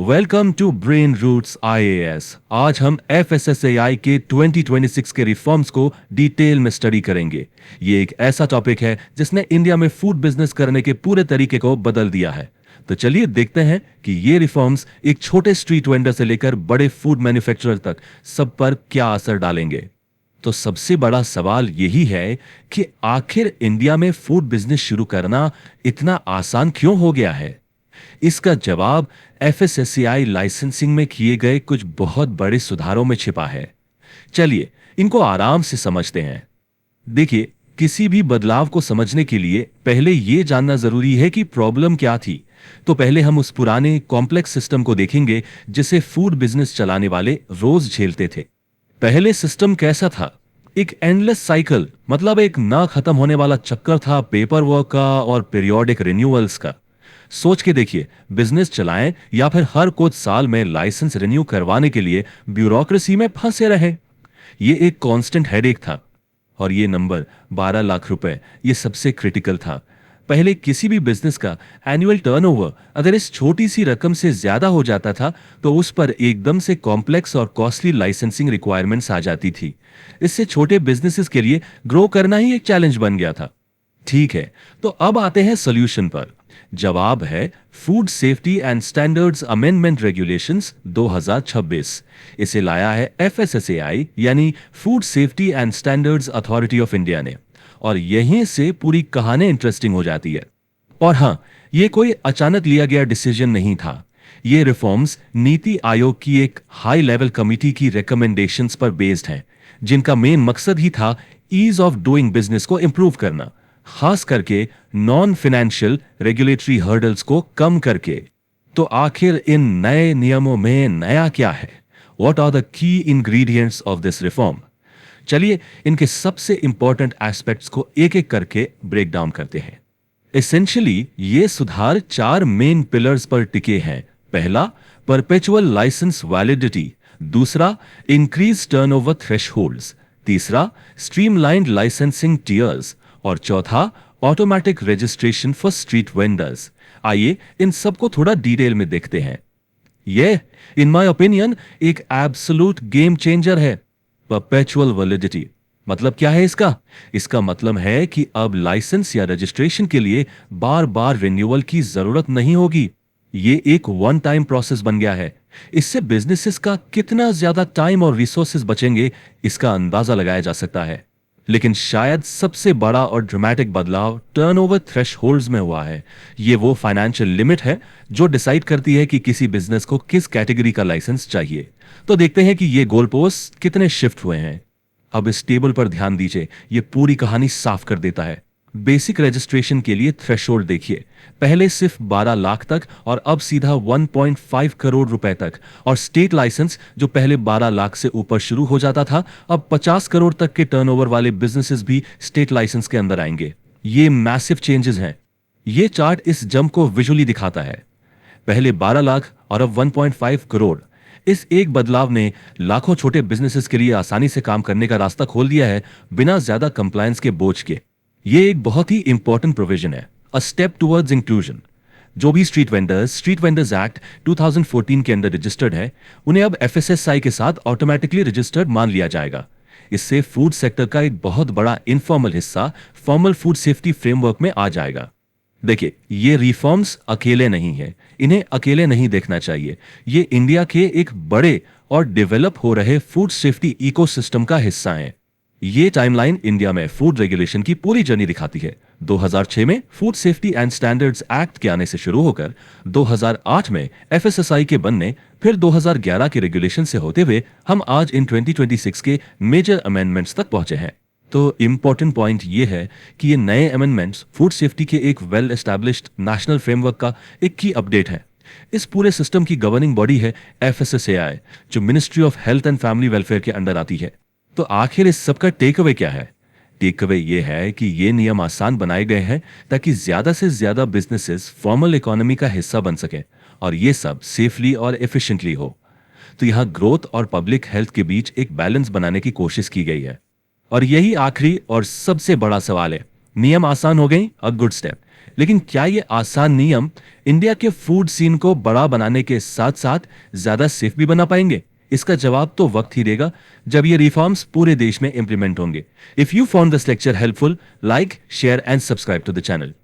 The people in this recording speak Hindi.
Welcome to Brain Roots IAS. आज हम एफएसएसएआई के 2026 के रिफॉर्म्स को डिटेल में स्टडी करेंगे। ये एक ऐसा टॉपिक है जिसने इंडिया में फूड बिजनेस करने के पूरे तरीके को बदल दिया है। तो चलिए देखते हैं कि ये रिफॉर्म्स एक छोटे स्ट्रीट वेंडर से लेकर बड़े फूड मैन्युफैक्चरर तक सब पर क्या असर डालेंगे। तो सबसे बड़ा सवाल यही है कि आखिर इंडिया में फूड बिजनेस शुरू करना इतना आसान क्यों हो गया है। इसका जवाब एफएसएसएआई लाइसेंसिंग में किए गए कुछ बहुत बड़े सुधारों में छिपा है। चलिए इनको आराम से समझते हैं। देखिए, किसी भी बदलाव को समझने के लिए पहले यह जानना जरूरी है कि प्रॉब्लम क्या थी। तो पहले हम उस पुराने कॉम्प्लेक्स सिस्टम को देखेंगे जिसे फूड बिजनेस चलाने वाले रोज झेलते थे। पहले सिस्टम कैसा था? एक एंडलेस साइकिल, मतलब एक ना खत्म होने वाला चक्कर था पेपर वर्क का और पीरियोडिक रिन्यूअल्स का। सोच के देखिए, बिजनेस चलाएं या फिर हर कुछ साल में लाइसेंस रिन्यू करवाने के लिए ब्यूरोक्रेसी में फंसे रहे। ये एक कांस्टेंट हेडेक था। और ये नंबर 12 लाख रुपए, ये सबसे क्रिटिकल था। पहले किसी भी बिजनेस का एनुअल टर्नओवर अगर इस छोटी सी रकम से ज्यादा हो जाता था तो उस पर एकदम से कॉम्प्लेक्स और कॉस्टली लाइसेंसिंग रिक्वायरमेंट्स आ जाती थी। इससे छोटे बिजनेसेस के लिए ग्रो करना ही एक चैलेंज बन गया था। ठीक है, तो अब आते हैं सॉल्यूशन पर। जवाब है food safety and standards amendment regulations 2026। इसे लाया है एफएसएसएआई यानी food safety and standards authority of India ने। और यहीं से पूरी कहानी इंटरेस्टिंग हो जाती है। और हां, ये कोई अचानक लिया गया डिसीजन नहीं था। ये रिफॉर्म्स नीति आयोग की एक हाई लेवल कमिटी की रिकमेंडेशंस पर बेस्ड हैं, जिनका मेन मकसद ही था ईज ऑफ डूइंग बिजनेस को इंप्रूव करना, खास करके नॉन फाइनेंशियल रेगुलेटरी हर्डल्स को कम करके। तो आखिर इन नए नियमों में नया क्या है? What are the key ingredients of this reform? चलिए इनके सबसे इंपॉर्टेंट एस्पेक्ट्स को एक एक करके ब्रेक डाउन करते हैं। एसेंशियली ये सुधार 4 मेन पिलर्स पर टिके हैं। पहला, परपेचुअल लाइसेंस वैलिडिटी। दूसरा, इंक्रीज टर्नओवर थ्रेशहोल्ड्स। तीसरा, स्ट्रीमलाइंड लाइसेंसिंग टियर्स। और चौथा, automatic registration for street vendors. आइए इन सबको थोड़ा डिटेल में देखते हैं। यह इन माय ओपिनियन एक एब्सोल्यूट गेम चेंजर है। परपेचुअल वैलिडिटी मतलब क्या है इसका? इसका मतलब है कि अब लाइसेंस या रजिस्ट्रेशन के लिए बार बार रिन्यूअल की जरूरत नहीं होगी। ये एक वन टाइम प्रोसेस बन गया है। इससे बिजनेसेस का कितना ज्यादा टाइम और रिसोर्सेज बचेंगे, इसका अंदाजा लगाया जा सकता है। लेकिन शायद सबसे बड़ा और ड्रामेटिक बदलाव टर्नओवर थ्रेशहोल्ड्स में हुआ है। ये वो फाइनेंशियल लिमिट है जो डिसाइड करती है कि किसी बिजनेस को किस कैटेगरी का लाइसेंस चाहिए। तो देखते हैं कि ये गोल पोस्ट कितने शिफ्ट हुए हैं। अब इस टेबल पर ध्यान दीजिए, ये पूरी कहानी साफ कर देता है। बेसिक रजिस्ट्रेशन के लिए थ्रेशोल्ड देखिए, पहले सिर्फ 12 लाख तक और अब सीधा 1.5 करोड़ रुपए तक। और स्टेट लाइसेंस जो पहले 12 लाख से ऊपर शुरू हो जाता था, अब 50 करोड़ तक के टर्नओवर वाले बिजनेसेस भी स्टेट लाइसेंस के अंदर आएंगे। ये मैसिव चेंजेस हैं। ये चार्ट इस जंप को विजुअली दिखाता है। पहले 12 लाख और अब 1.5 करोड़। इस एक बदलाव ने लाखों छोटे बिजनेसेस के लिए आसानी से काम करने का रास्ता खोल दिया है, बिना ज्यादा कंप्लायंस के बोझ के। ये एक बहुत ही इंपॉर्टेंट प्रोविजन है, अ स्टेप टुवर्ड्स इंक्लूजन। जो भी स्ट्रीट वेंडर्स एक्ट 2014 के अंदर रजिस्टर्ड है, उन्हें अब एफएसएसआई के साथ ऑटोमेटिकली रजिस्टर्ड मान लिया जाएगा। इससे फूड सेक्टर का एक बहुत बड़ा इनफॉर्मल हिस्सा फॉर्मल फूड सेफ्टी फ्रेमवर्क में आ जाएगा। देखिए, ये रिफॉर्म्स अकेले नहीं है, इन्हें अकेले नहीं देखना चाहिए। ये इंडिया के एक बड़े और डेवलप हो रहे फूड सेफ्टी इकोसिस्टम का हिस्सा है। ये टाइमलाइन इंडिया में फूड रेगुलेशन की पूरी जर्नी दिखाती है। 2006 में food safety and standards act के आने से शुरू होकर 2008 में एफएसएसआई के बनने, फिर 2011 के रेगुलेशन से होते हुए हम आज इन 2026 के मेजर अमेंडमेंट्स तक पहुंचे हैं। तो इंपॉर्टेंट पॉइंट ये है कि ये नए अमेंडमेंट्स फूड सेफ्टी के एक वेल एस्टैब्लिश्ड नेशनल फ्रेमवर्क का एक की अपडेट है। इस पूरे सिस्टम की गवर्निंग बॉडी है एफएसएसएआई, जो ministry of health and family welfare के अंडर आती है। तो आखिर इस सबका टेक अवे क्या है? टेक अवे ये है कि ये नियम आसान बनाए गए हैं ताकि ज्यादा से ज्यादा बिजनेसेस फॉर्मल इकोनॉमी का हिस्सा बन सके और ये सब सेफली और एफिशिएंटली हो। तो यहाँ ग्रोथ और पब्लिक हेल्थ के बीच एक बैलेंस बनाने की कोशिश की गई है। और यही आखिरी और सबसे बड़ा सवाल है, नियम आसान हो गए, अ गुड स्टेप। लेकिन क्या ये आसान नियम इंडिया के फूड सीन को बड़ा बनाने के साथ साथ ज्यादा सेफ भी बना पाएंगे? इसका जवाब तो वक्त ही देगा, जब ये रिफॉर्म्स पूरे देश में इंप्लीमेंट होंगे। If you found this lecture helpful, like, share and subscribe to the channel.